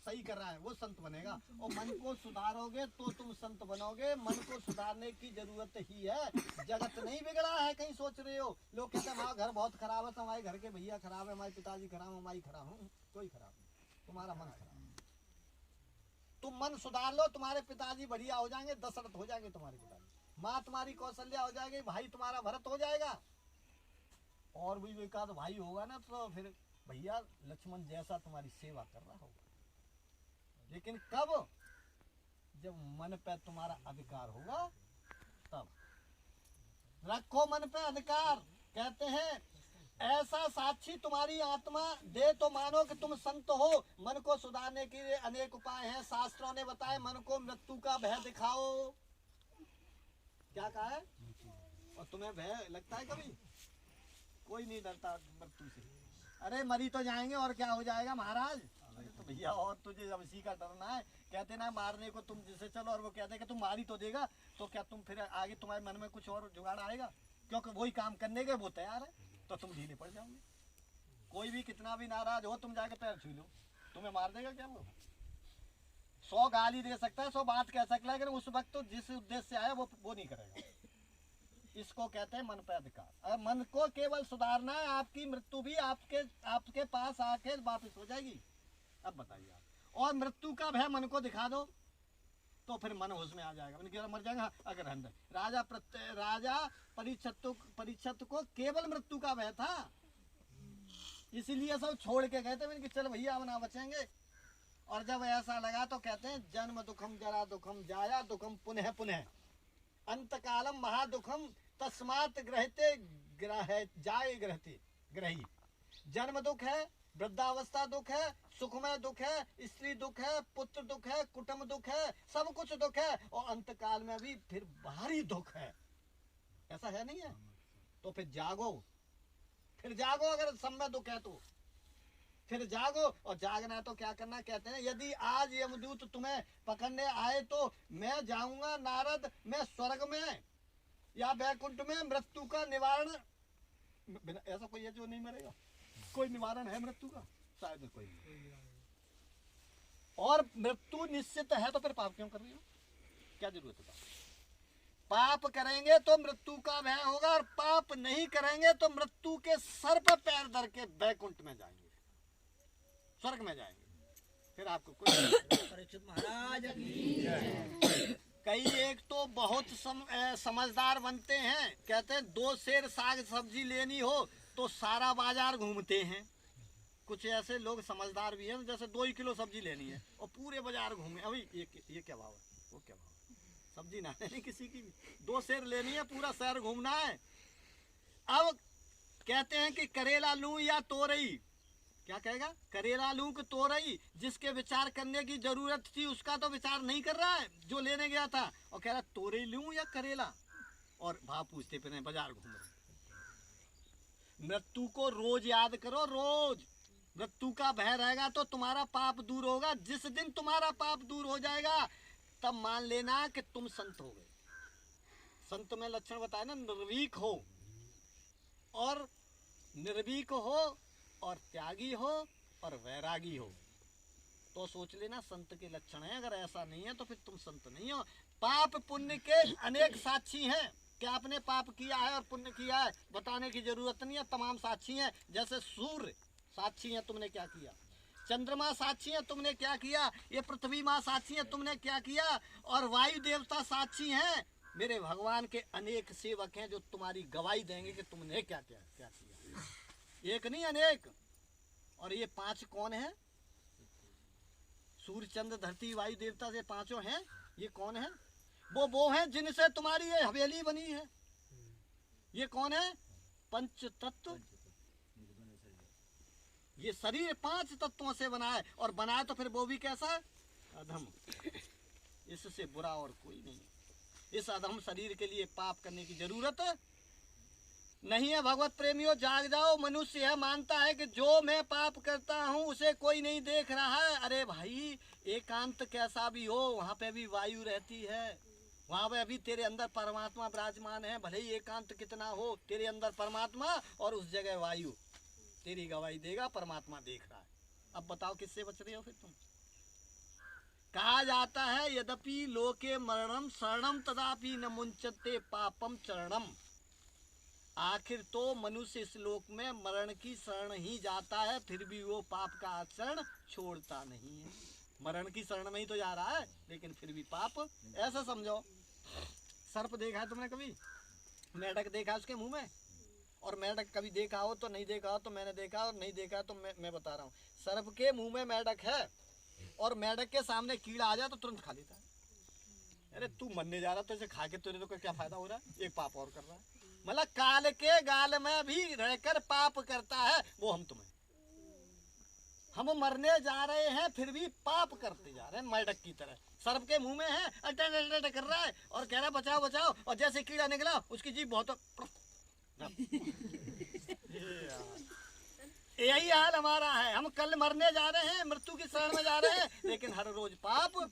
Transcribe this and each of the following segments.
सही कर रहा है वो संत बनेगा। और मन को सुधारोगे तो तुम संत बनोगे। मन को सुधारने की जरूरत ही है। जगत नहीं बिगड़ा है, कहीं सोच रहे हो। लोग कहते हैं हमारा घर बहुत खराब है, तो हमारे घर के भैया खराब है, हमारे पिताजी खराब, हमारी खराब हूँ। कोई खराब नहीं, तुम्हारा मन खराब। तुम मन सुधार लो, तुम्हारे पिताजी बढ़िया हो जाएंगे, दशरथ हो जाएंगे तुम्हारे पिताजी, माँ तुम्हारी कौशल्या हो जाएगी, भाई तुम्हारा भरत हो जाएगा, और भी एक आध भाई होगा ना, तो फिर भैया लक्ष्मण जैसा तुम्हारी सेवा कर रहा होगा। लेकिन कब? जब मन पे तुम्हारा अधिकार होगा तब। रखो मन पे अधिकार। कहते हैं ऐसा साक्षी तुम्हारी आत्मा दे तो मानो कि तुम संत हो। मन को सुधारने के लिए अनेक उपाय हैं, शास्त्रों ने बताए। मन को मृत्यु का भय दिखाओ। क्या कहा है? और तुम्हें भय लगता है कभी? कोई नहीं डरता मृत्यु से। अरे मरी तो जाएंगे और क्या हो जाएगा महाराज। तो भैया और तुझे अब इसी का डरना है। कहते ना मारने को तुम जिसे चलो, और वो कहते कि तुम मारी तो देगा, तो क्या तुम फिर आगे तुम्हारे मन में कुछ और जुगाड़ आएगा? क्योंकि वही काम करने के वो तैयार है, तो तुम ढीले पड़ जाओगे। कोई भी कितना भी नाराज हो, तुम जाके पैर छू लो, तुम्हें मार देगा क्या वो? 100 गाली दे सकता है, 100 बात कह सकता है, लेकिन उस वक्त तो जिस उद्देश्य से आया वो नहीं करेगा। इसको कहते हैं मन पे अधिकार। मन को केवल सुधारना है, आपकी मृत्यु भी आपके पास आके वापस हो जाएगी। अब बताइए आप। और मृत्यु का भय मन को दिखा दो तो फिर मन होश में आ जाएगा। मैंने मर जाएगा अगर अंदर। राजा परीक्षित को केवल मृत्यु का भय था, इसीलिए सब छोड़ के गए थे। मैंने चल भैया अब ना बचेंगे। और जब ऐसा लगा तो कहते हैं जन्म दुखम जरा दुखम जाया दुखम पुनः पुनः अंत कालम महादुखम तस्मात ग्रहते जाए ग्रही। जन्म दुख है, वृद्धावस्था दुख है, सुखमय दुख है, स्त्री दुख है, पुत्र दुख है, कुटुंब दुख है, सब कुछ दुख है। और अंत काल में भी फिर भारी दुख है। ऐसा है नहीं है? तो फिर जागो, अगर सब में दुख है तो फिर जागो। और जागना है तो क्या करना? कहते हैं यदि आज यमदूत तुम्हें पकड़ने आए तो मैं जाऊंगा नारद, मैं स्वर्ग में या वैकुंठ में मृत्यु का निवारण। ऐसा कोई है जो नहीं मरेगा? कोई निवारण है मृत्यु का? शायद कोई नहीं। और मृत्यु निश्चित है तो फिर पाप क्यों कर रही हो? क्या जरूरत है? पाप करेंगे तो मृत्यु का भय होगा, और पाप नहीं करेंगे तो मृत्यु के सर पर पैर धर के वैकुंठ में जाएंगे, स्वर्ग में जाएंगे। फिर आपको कोई परीक्षित महाराज कई एक तो बहुत समझदार बनते हैं। कहते हैं 2 सेर साग सब्जी लेनी हो तो सारा बाजार घूमते हैं। कुछ ऐसे लोग समझदार भी हैं, जैसे 2 ही किलो सब्जी लेनी है और पूरे बाजार घूमे। अभी ये क्या भाव है, वो क्या भाव है? सब्जी ना लेनी किसी की भी, 2 सेर लेनी है, पूरा शहर घूमना है। अब कहते हैं कि करेला लूं या तोरई। क्या कहेगा? करेला लूं कि तोरई। जिसके विचार करने की जरूरत थी उसका तो विचार नहीं कर रहा है, जो लेने गया था, और कह रहा तोरई लूं या करेला, और भाव पूछते फिर बाजार घूम रहे। मृत्यु को रोज याद करो, रोज। मृत्यु का भय रहेगा तो तुम्हारा पाप दूर होगा। जिस दिन तुम्हारा पाप दूर हो जाएगा तब मान लेना कि तुम संत हो गए। संत में लक्षण बताए ना, निर्भीक हो, और निर्भीक हो, और त्यागी हो, और वैरागी हो, तो सोच लेना संत के लक्षण है। अगर ऐसा नहीं है तो फिर तुम संत नहीं हो। पाप पुण्य के अनेक साक्षी हैं कि आपने पाप किया है और पुण्य किया है, बताने की जरूरत नहीं है, तमाम साक्षी हैं। जैसे सूर्य साक्षी है तुमने क्या किया, चंद्रमा साक्षी है तुमने क्या किया, ये पृथ्वी माँ साक्षी है तुमने क्या किया, और वायु देवता साक्षी हैं। मेरे भगवान के अनेक सेवक हैं जो तुम्हारी गवाही देंगे कि तुमने क्या क्या क्या किया। एक नहीं अनेक। और ये 5 कौन है? सूर्य चंद्र धरती वायु देवता से 5 हैं। ये कौन है? वो हैं जिनसे तुम्हारी ये हवेली बनी है। ये कौन है? पंच तत्व। ये शरीर 5 तत्वों से बना है, और बनाए तो फिर वो भी कैसा? अधम। इससे बुरा और कोई नहीं। इस अधम शरीर के लिए पाप करने की जरूरत नहीं है। भगवत प्रेमियों जाग जाओ। मनुष्य यह मानता है कि जो मैं पाप करता हूँ उसे कोई नहीं देख रहा है। अरे भाई, एकांत कैसा भी हो वहाँ पे भी वायु रहती है, वहाँ पे अभी तेरे अंदर परमात्मा विराजमान है। भले ही एकांत कितना हो, तेरे अंदर परमात्मा और उस जगह वायु तेरी गवाही देगा, परमात्मा देख रहा है। अब बताओ किससे बच रहे हो फिर तुम? कहा जाता है यद्यपि लोके मरणम शरणम तदापि न मुंचते पापम चरणम। आखिर तो मनुष्य इस लोक में मरण की शरण ही जाता है, फिर भी वो पाप का आचरण छोड़ता नहीं है। मरण की शरण में ही तो जा रहा है, लेकिन फिर भी पाप। ऐसा समझो, सर्प देखा है तुमने कभी? मेढक देखा है उसके मुंह में? और मेढक कभी देखा हो तो नहीं देखा हो तो मैंने देखा, और नहीं देखा तो मैं बता रहा हूँ। सर्प के मुंह में मेढक है और मेढक के सामने कीड़ा आ जाए तो तुरंत खा लेता है। अरे तू मरने जा रहा तो इसे खा के तुझे तो क्या फायदा हो रहा है? एक पाप और कर रहा है। मतलब काल के गाल में भी रहकर पाप करता है वो तुम्हें। हम मरने जा रहे हैं फिर भी पाप करते जा रहे हैं मेढक की तरह। सर्प के मुंह में है, अटैक कर रहा है और कह रहा है बचाओ बचाओ, और जैसे कीड़ा निकला उसकी जीभ बहुत यही हाल हमारा है। हम कल मरने जा रहे हैं, मृत्यु की शरण में जा रहे हैं, लेकिन हर रोज पाप।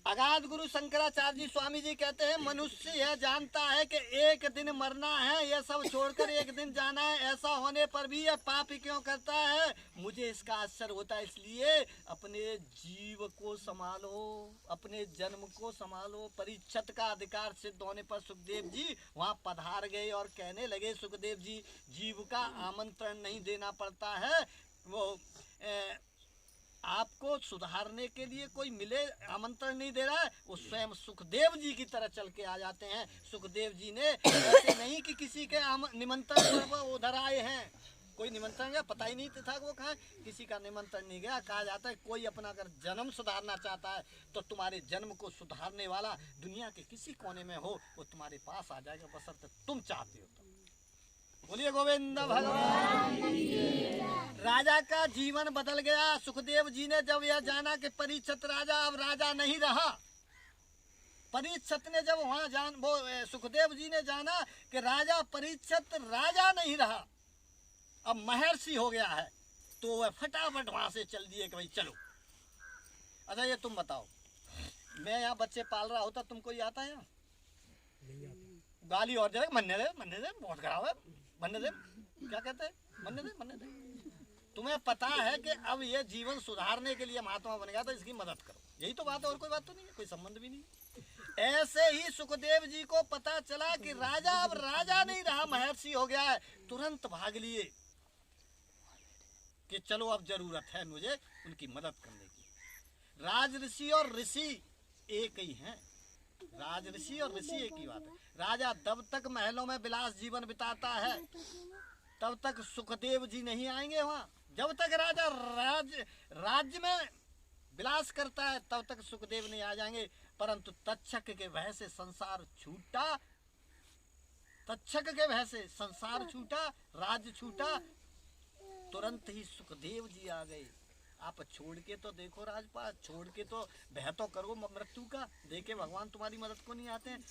अगाध गुरु शंकराचार्य जी स्वामी जी कहते हैं मनुष्य यह जानता है कि एक दिन मरना है, यह सब छोड़कर एक दिन जाना है, ऐसा होने पर भी यह पाप क्यों करता है? मुझे इसका आश्चर्य होता है। इसलिए अपने जीव को संभालो, अपने जन्म को संभालो। परीक्षित का अधिकार सिद्ध होने पर सुखदेव जी वहाँ पधार गए और कहने लगे, सुखदेव जी, जीव का आमंत्रण नहीं देना पड़ता है, वो आपको सुधारने के लिए कोई मिले आमंत्रण नहीं दे रहा है, वो स्वयं सुखदेव जी की तरह चल के आ जाते हैं। सुखदेव जी ने ऐसे नहीं कि किसी के निमंत्रण पर वो उधर आए हैं, कोई निमंत्रण गया पता ही नहीं था वो कहाँ, किसी का निमंत्रण नहीं गया। कहा जाता है कोई अपना अगर जन्म सुधारना चाहता है तो तुम्हारे जन्म को सुधारने वाला दुनिया के किसी कोने में हो, वो तुम्हारे पास आ जाएगा, बशर्ते तुम चाहते हो। बोलिए गोविंद भगवान। राजा का जीवन बदल गया। सुखदेव जी ने जब यह जाना कि परीक्षित राजा अब राजा नहीं रहा, परीक्षित ने जब वहां सुखदेव जी ने जाना कि राजा परीक्षित राजा नहीं रहा, अब महर्षि हो गया है, तो वह फटाफट वहां से चल दिए कि भाई चलो। अच्छा ये तुम बताओ, मैं यहाँ बच्चे पाल रहा होता, तुमको ये आता है? यहाँ गाली और जरा मन्ने दे बहुत खराब है, मन्ने दे, क्या कहते हैं, मन्ने दे। तुम्हें पता है कि अब ये जीवन सुधारने के लिए महात्मा बन गया, तो इसकी मदद करो। यही तो बात है, और कोई बात तो नहीं है, कोई संबंध भी नहीं। ऐसे ही सुखदेव जी को पता चला कि राजा अब राजा नहीं रहा, महर्षि हो गया है, तुरंत भाग लिए कि चलो अब जरूरत है मुझे उनकी मदद करने की। राजऋषि और ऋषि एक ही हैं, राजऋषि और ऋषि एक ही बात है। राजा तब तक महलों में विलास जीवन बिताता है, तब तक सुखदेव जी नहीं आएंगे वहां। जब तक राजा राज्य में विलास करता है तब तक सुखदेव नहीं आ जाएंगे। परंतु तक्षक के भय से संसार छूटा, तक्षक के भय से संसार छूटा, राज्य छूटा, तुरंत ही सुखदेव जी आ गए। आप छोड़ के तो देखो राजपाट, छोड़ के तो भय तो करो मृत्यु का, देखे भगवान तुम्हारी मदद को नहीं आते हैं।